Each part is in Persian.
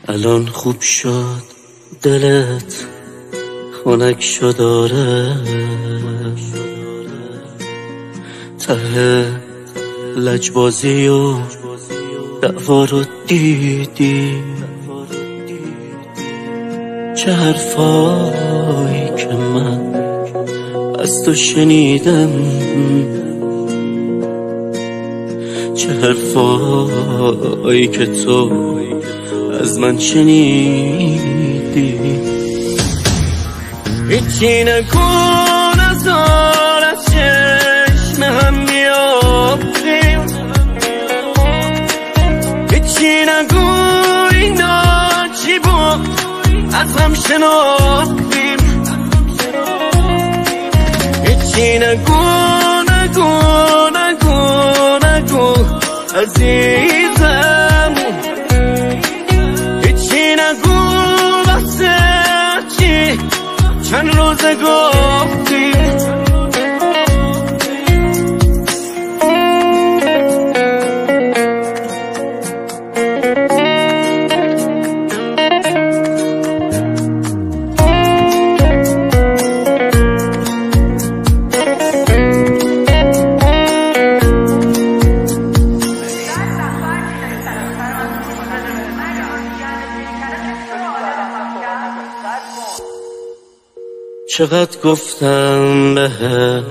الان خوب شد دلت خنک شد آره، ته لجبازی و دعوا رو دیدی، چه حرفایی که من از تو شنیدم، چه حرفایی که تو از من شنیدی. هیچی نگو نزار از چشم هم بیافتیم، هیچی نگو اینا چی بود از هم شناختیم، هیچی نگو نگو نگو نگو عزیزم، هیچی نگو واسه چی چند روزه گفتیم. چقدر گفتم بهم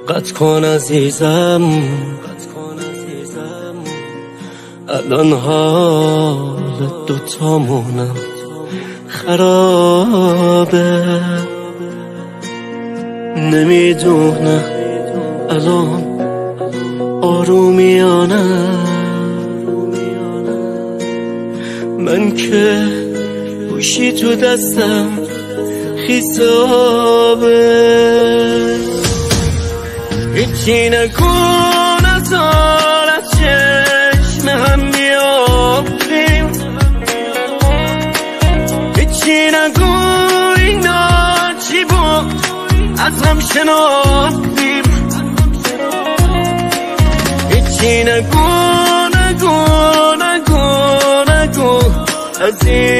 قطع کن عزیزم، الان حال دوتامونم خرابه، نمیدونم الان آرومیانم، من که گوشی تو دستم حسابه، هیچی نگو نزار از چشم هم بیافتیم، هیچی نگو اینا چی بود از هم شناختیم، هیچی نگو نگو نگو نگو عزیز